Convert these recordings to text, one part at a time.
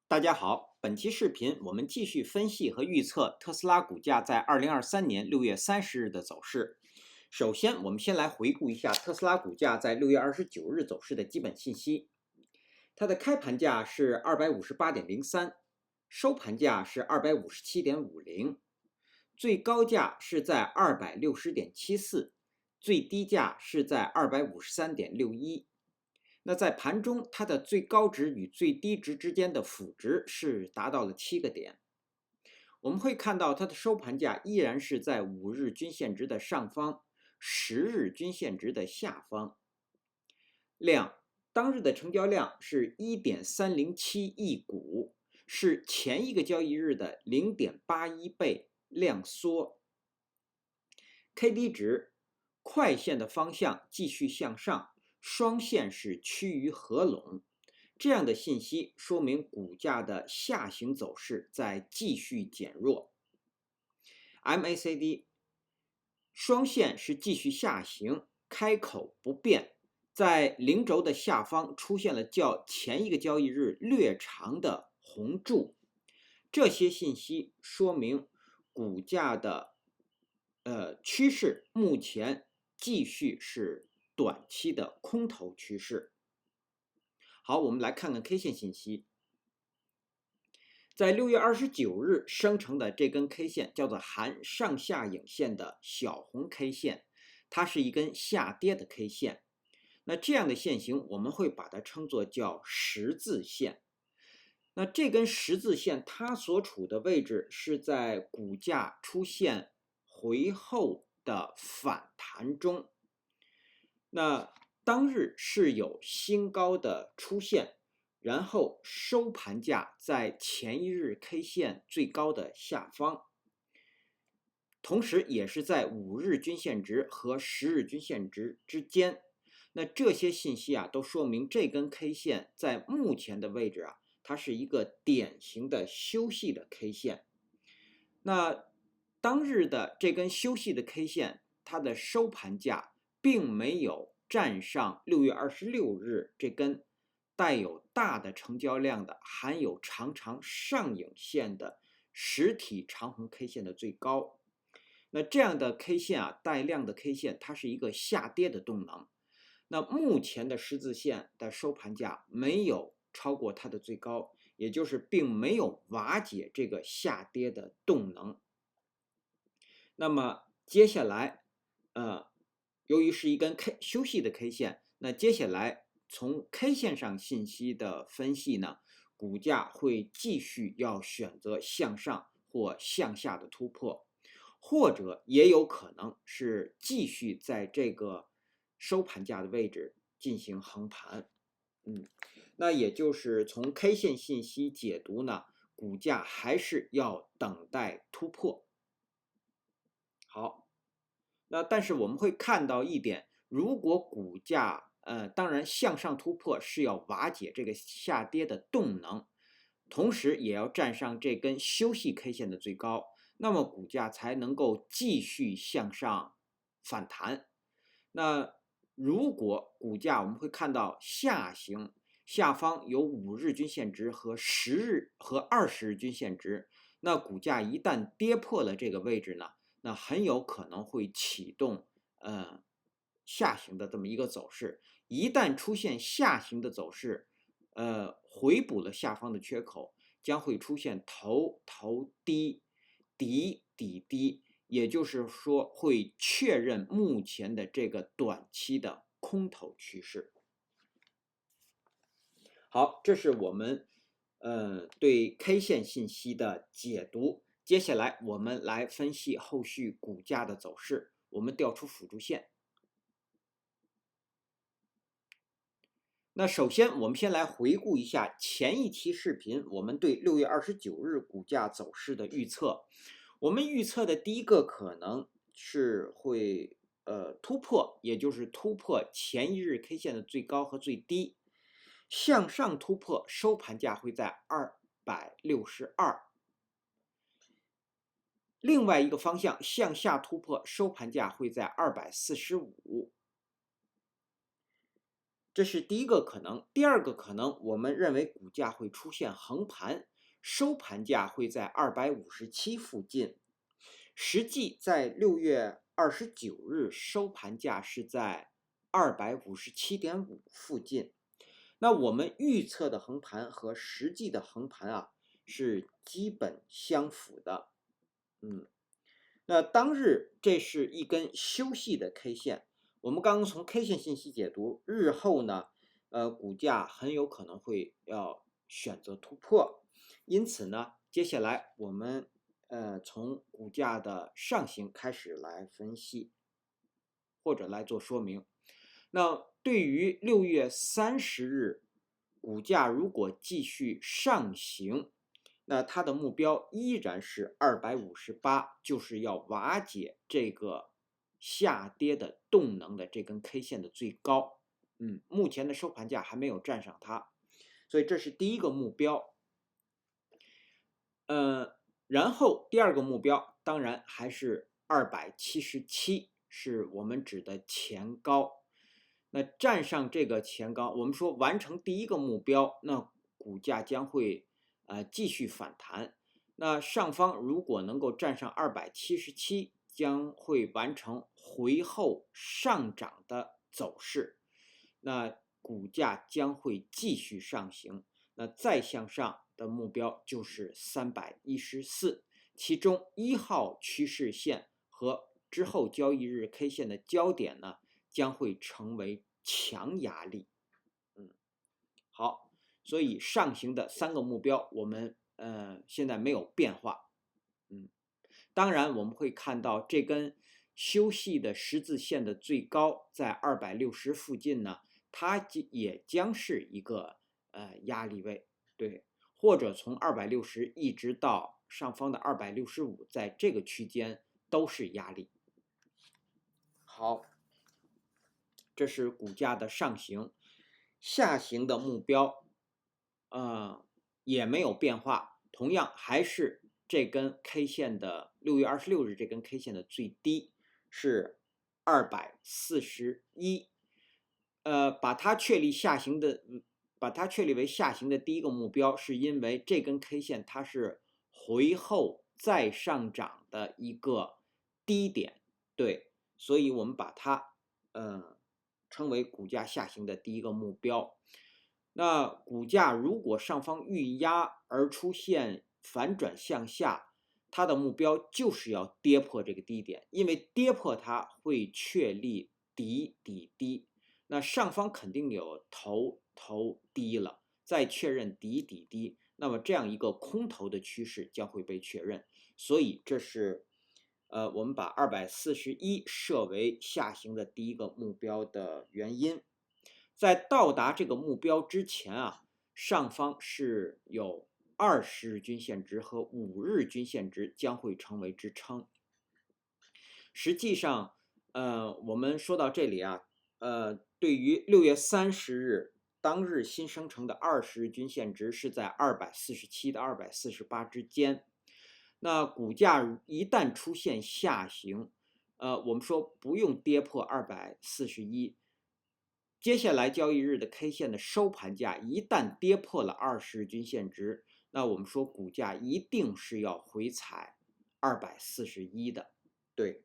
大家好，本期视频我们继续分析和预测特斯拉股价在2023年6月30日的走势。首先，我们先来回顾一下特斯拉股价在6月29日走势的基本信息。它的开盘价是258.03，收盘价是257.50，最高价是在260.74，最低价是在253.61。那在盘中，它的最高值与最低值之间的负值是达到了7个点。我们会看到它的收盘价依然是在5日均线值的上方，10日均线值的下方。当日的成交量是1.307亿股，是前一个交易日的0.81倍量缩。KD 值，快线的方向继续向上，双线是趋于合拢，这样的信息说明股价的下行走势在继续减弱。MACD 双线是继续下行，开口不变，在零轴的下方出现了较前一个交易日略长的红柱，这些信息说明股价的趋势目前继续是短期的空头趋势。好，我们来看看 K 线信息。在6月29日生成的这根 K 线叫做含上下影线的小红 K 线，它是一根下跌的 K 线。那这样的线型我们会把它称作叫十字线。那这根十字线它所处的位置是在股价出现回后的反弹中。那当日是有新高的出现，然后收盘价在前一日 K 线最高的下方，同时也是在5日均线值和10日均线值之间。那这些信息都说明这根 K 线在目前的位置它是一个典型的休息的 K 线。那当日的这根休息的 K 线，它的收盘价并没有站上6月26日这根带有大的成交量的、含有长长上影线的实体长红 K 线的最高。那这样的 K 线带量的 K 线，它是一个下跌的动能。那目前的十字线的收盘价没有超过它的最高，也就是并没有瓦解这个下跌的动能。那么接下来，由于是一根休息的 K 线，那接下来从 K 线上信息的分析呢，股价会继续要选择向上或向下的突破，或者也有可能是继续在这个收盘价的位置进行横盘。那也就是从 K 线信息解读呢，股价还是要等待突破。好，那但是我们会看到一点，如果股价当然向上突破是要瓦解这个下跌的动能，同时也要站上这根休息 K 线的最高，那么股价才能够继续向上反弹。那如果股价我们会看到下行，下方有5日均线值和10日和20日均线值，那股价一旦跌破了这个位置呢，那很有可能会启动下行的这么一个走势。一旦出现下行的走势，回补了下方的缺口，将会出现头低底低，也就是说会确认目前的这个短期的空头趋势。好，这是我们对 K 线信息的解读。接下来我们来分析后续股价的走势。我们调出辅助线。那首先我们先来回顾一下前一期视频我们对6月29日股价走势的预测。我们预测的第一个可能是会突破，也就是突破前一日 K 线的最高和最低，向上突破，收盘价会在262。另外一个方向向下突破，收盘价会在245。这是第一个可能。第二个可能，我们认为股价会出现横盘，收盘价会在257附近。实际在6月29日收盘价是在257.5附近。那我们预测的横盘和实际的横盘啊是基本相符的。那当日这是一根休息的 K 线，我们刚刚从 K 线信息解读，日后呢，股价很有可能会要选择突破，因此呢，接下来我们从股价的上行开始来分析，或者来做说明。那对于6月30日股价如果继续上行，那它的目标依然是258，就是要瓦解这个下跌的动能的这根 K 线的最高。目前的收盘价还没有站上它，所以这是第一个目标。然后第二个目标当然还是277，是我们指的前高。那站上这个前高，我们说完成第一个目标，那股价将会继续反弹。那上方如果能够站上277，将会完成回后上涨的走势，那股价将会继续上行。那再向上的目标就是314，其中1号趋势线和之后交易日 K 线的焦点呢，将会成为强压力。好，所以上行的3个目标我们现在没有变化。当然我们会看到这根休息的十字线的最高在260附近呢，它也将是一个压力位，对，或者从260一直到上方的265，在这个区间都是压力。好，这是股价的上行，下行的目标也没有变化，同样还是这根 K 线的6月26日这根 K 线的最低是241，把它确立为下行的第一个目标，是因为这根 K 线它是回后再上涨的一个低点，对，所以我们把它称为股价下行的第一个目标。那股价如果上方遇压而出现反转向下，它的目标就是要跌破这个低点，因为跌破它会确立底低，那上方肯定有头低了，再确认底低，那么这样一个空头的趋势将会被确认，所以这是我们把241设为下行的第一个目标的原因。在到达这个目标之前啊，上方是有20日均线值和5日均线值将会成为支撑。实际上，我们说到这里啊，对于6月30日当日新生成的20日均线值是在247到248之间。那股价一旦出现下行，我们说不用跌破241。接下来交易日的 K 线的收盘价一旦跌破了20日均线值，那我们说股价一定是要回踩241的，对，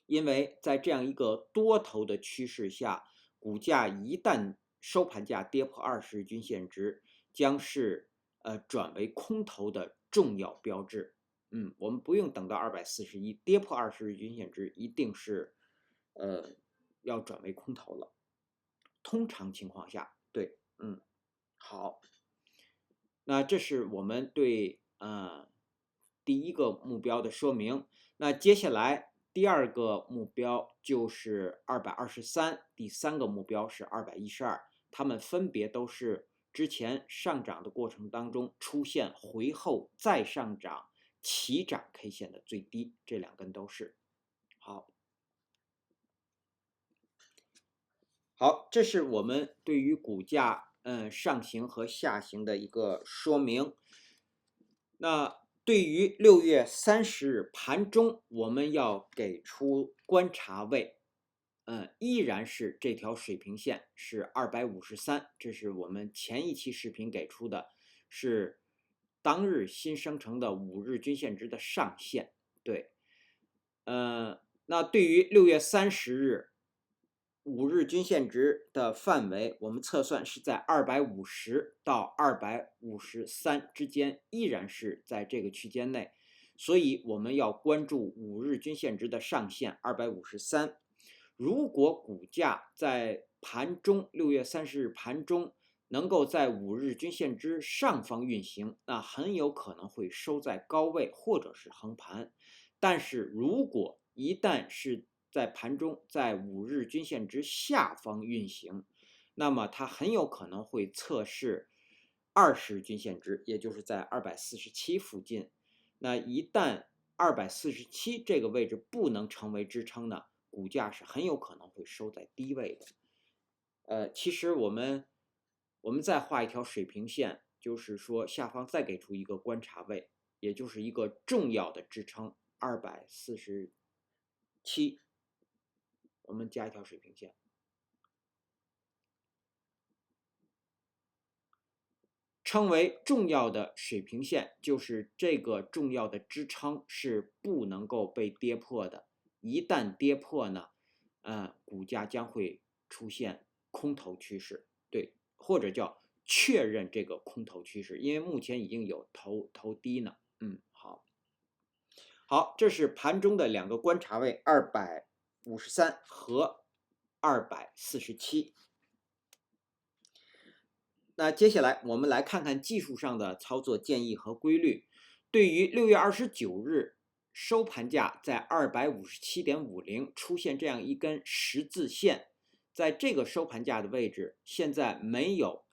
因为在这样一个多头的趋势下，股价一旦收盘价跌破20日均线值，将是转为空头的重要标志。我们不用等到241，跌破20日均线值，一定是要转为空头了。通常情况下，对，好，那这是我们对第一个目标的说明。那接下来第二个目标就是223，第三个目标是212，它们分别都是之前上涨的过程当中出现回后再上涨齐涨 K 线的最低，这2根都是。好，这是我们对于股价上行和下行的一个说明。那对于6月30日盘中，我们要给出观察位。依然是这条水平线是253，这是我们前一期视频给出的，是当日新生成的5日均线值的上限。对，那对于6月30日5日均线值的范围，我们测算是在250到253之间，依然是在这个区间内，所以我们要关注5日均线值的上限253。如果股价在盘中6月30日盘中能够在5日均线之上方运行，那很有可能会收在高位或者是横盘。但是如果一旦是在盘中在5日均线之下方运行，那么它很有可能会测试20日均线值，也就是在247附近。那一旦247这个位置不能成为支撑呢，股价是很有可能会收在低位的。其实我们再画一条水平线，就是说下方再给出一个观察位，也就是一个重要的支撑247，我们加一条水平线。称为重要的水平线，就是这个重要的支撑是不能够被跌破的。一旦跌破呢，股价将会出现空头趋势，对，或者叫确认这个空头趋势，因为目前已经有头低呢。好，这是盘中的2个观察位，253和247。那接下来我们来看看技术上的操作建议和规律。对于6月29日收盘价在257.50出现这样一根十字线，在这个收盘价的位置，现在没有，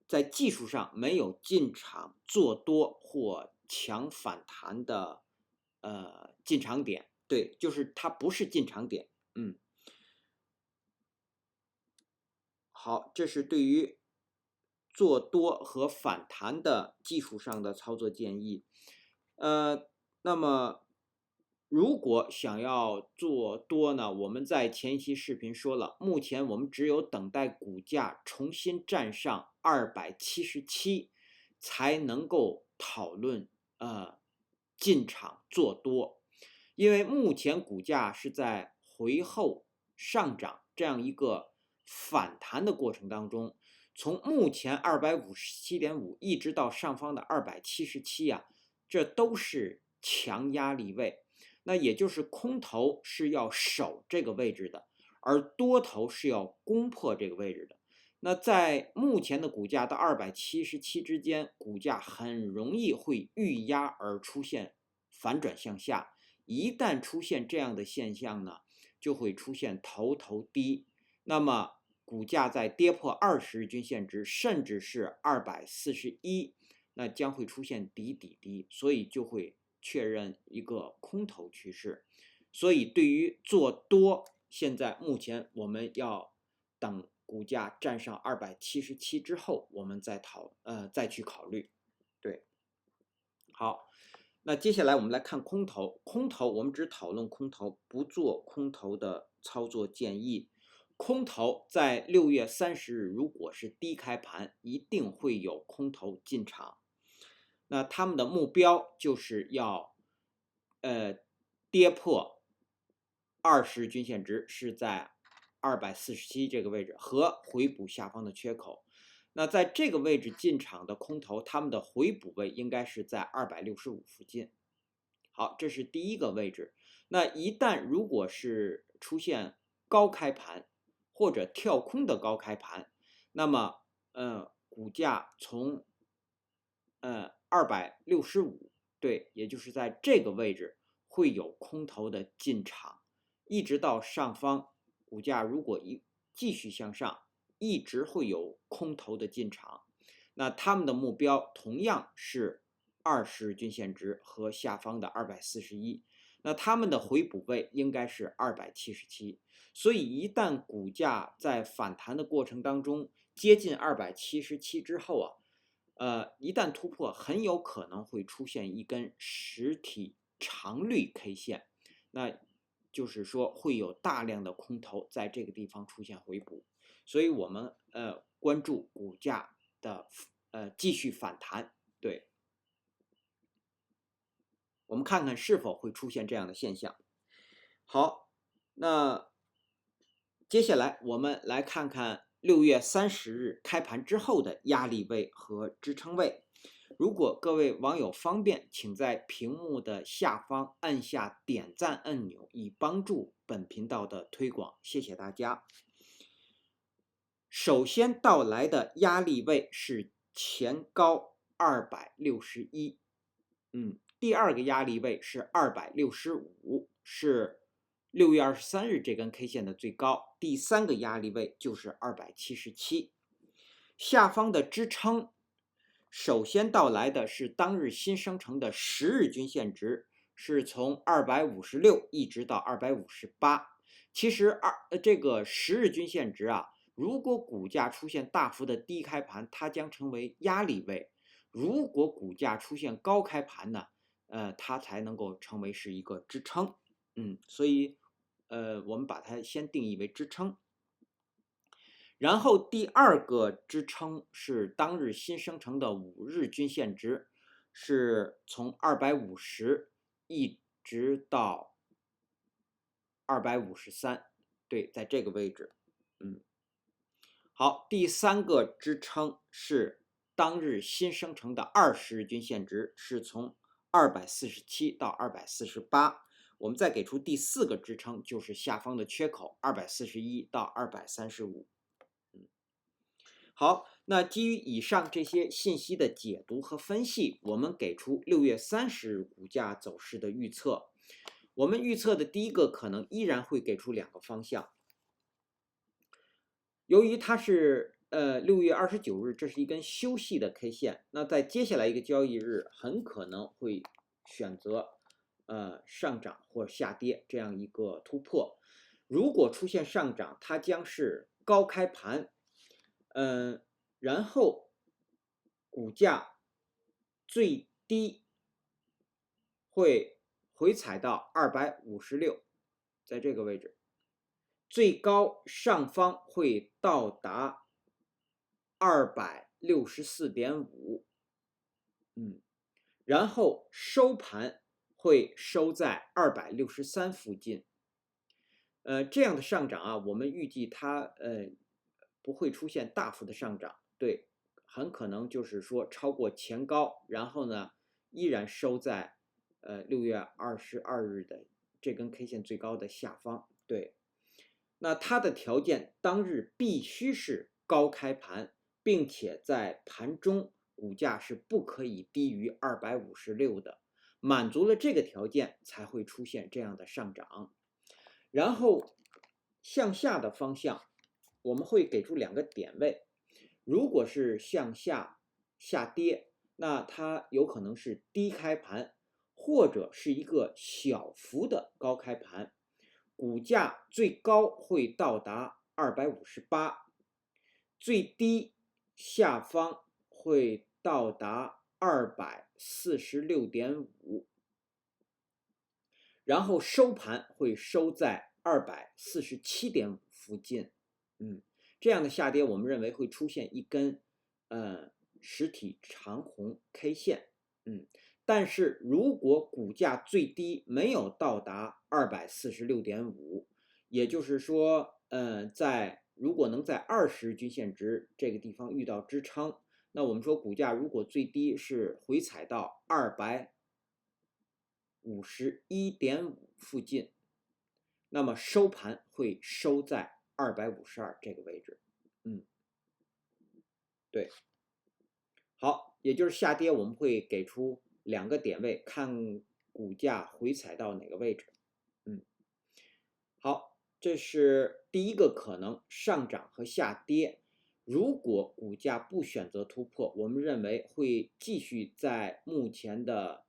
在技术上没有进场做多或强反弹的进场点，对，就是它不是进场点。好，这是对于做多和反弹的技术上的操作建议。那么如果想要做多呢，我们在前一期视频说了，目前我们只有等待股价重新站上277，才能够讨论进场做多，因为目前股价是在回后上涨这样一个反弹的过程当中。从目前257.5一直到上方的277啊，这都是强压力位。那也就是空头是要守这个位置的，而多头是要攻破这个位置的。那在目前的股价到277之间，股价很容易会遇压而出现反转向下。一旦出现这样的现象呢，就会出现头低。那么股价在跌破20日均线值，甚至是241，那将会出现底低，所以就会确认一个空头趋势。所以对于做多，现在目前我们要等股价站上277之后，我们再去考虑。对，好，那接下来我们来看空头。空头我们只讨论空头，不做空头的操作建议。空头在6月30日如果是低开盘，一定会有空头进场。那他们的目标就是要跌破20日均线值，是在247这个位置和回补下方的缺口。那在这个位置进场的空头，他们的回补位应该是在265附近。好，这是第一个位置。那一旦如果是出现高开盘或者跳空的高开盘，那么股价从265，对，也就是在这个位置会有空头的进场，一直到上方，股价如果继续向上，一直会有空头的进场。那他们的目标同样是20日均线值和下方的241，那他们的回补位应该是277。所以一旦股价在反弹的过程当中接近277之后一旦突破，很有可能会出现一根实体长绿 K 线。那就是说会有大量的空头在这个地方出现回补，所以我们关注股价的继续反弹。对，我们看看是否会出现这样的现象。好，那接下来我们来看看6月30日开盘之后的压力位和支撑位。如果各位网友方便，请在屏幕的下方按下点赞按钮，以帮助本频道的推广。谢谢大家。首先到来的压力位是前高261，第二个压力位是265，是6月23日这根 K 线的最高。第三个压力位就是277。下方的支撑，首先到来的是当日新生成的10日均线值，是从256一直到258。其实这个10日均线值啊，如果股价出现大幅的低开盘，它将成为压力位；如果股价出现高开盘呢，它才能够成为是一个支撑。所以我们把它先定义为支撑。然后第二个支撑是当日新生成的5日均线值，是从250一直到253，对，在这个位置。好，第三个支撑是当日新生成的20日均线值，是从247到248。我们再给出第四个支撑，就是下方的缺口241到235。好，那基于以上这些信息的解读和分析，我们给出6月30日股价走势的预测。我们预测的第一个可能依然会给出2个方向。由于它是6月29日，这是一根休息的 K 线，那在接下来一个交易日很可能会选择上涨或下跌这样一个突破。如果出现上涨，它将是高开盘，然后股价最低会回踩到256，在这个位置。最高上方会到达264.5，然后收盘会收在263附近。这样的上涨啊，我们预计它不会出现大幅的上涨，对，很可能就是说超过前高，然后呢依然收在6月22日的这根 K 线最高的下方，对。那它的条件当日必须是高开盘，并且在盘中股价是不可以低于256的，满足了这个条件才会出现这样的上涨。然后向下的方向，我们会给出2个点位。如果是向下下跌，那它有可能是低开盘，或者是一个小幅的高开盘。股价最高会到达258，最低下方会到达246.5，然后收盘会收在247.5附近。这样的下跌，我们认为会出现一根实体长红 K 线。但是如果股价最低没有到达246.5，也就是说，如果能在20日均线值这个地方遇到支撑，那我们说股价如果最低是回踩到251.5附近，那么收盘会收在252这个位置。对，好，也就是下跌我们会给出2个点位，看股价回踩到哪个位置。好，这是第一个可能，上涨和下跌。如果股价不选择突破，我们认为会继续在目前的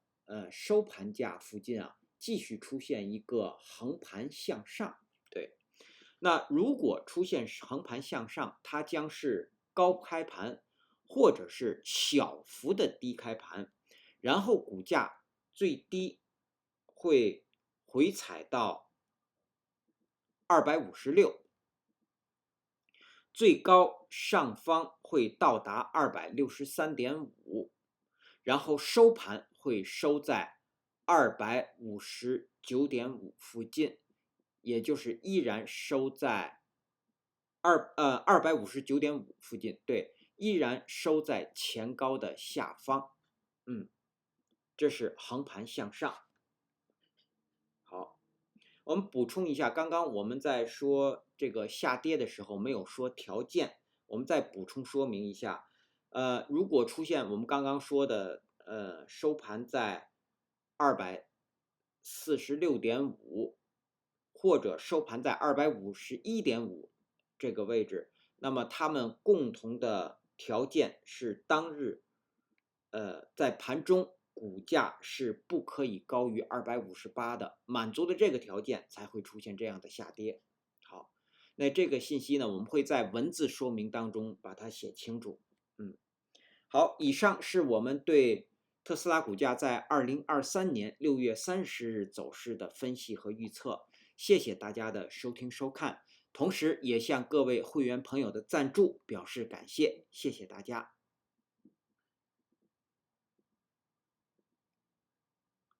收盘价附近啊，继续出现一个横盘向上。对，那如果出现横盘向上，它将是高开盘，或者是小幅的低开盘，然后股价最低会回踩到256，最高上方会到达263.5，然后收盘会收在259.5附近，也就是依然收在259.5附近，对，依然收在前高的下方。这是横盘向上。好，我们补充一下，刚刚我们在说这个下跌的时候没有说条件，我们再补充说明一下。如果出现我们刚刚说的收盘在246.5，或者收盘在251.5这个位置，那么它们共同的条件是当日在盘中股价是不可以高于258的，满足的这个条件才会出现这样的下跌。好，那这个信息呢，我们会在文字说明当中把它写清楚。好，以上是我们对特斯拉股价在2023年6月30日走势的分析和预测。谢谢大家的收听收看，同时也向各位会员朋友的赞助表示感谢，谢谢大家。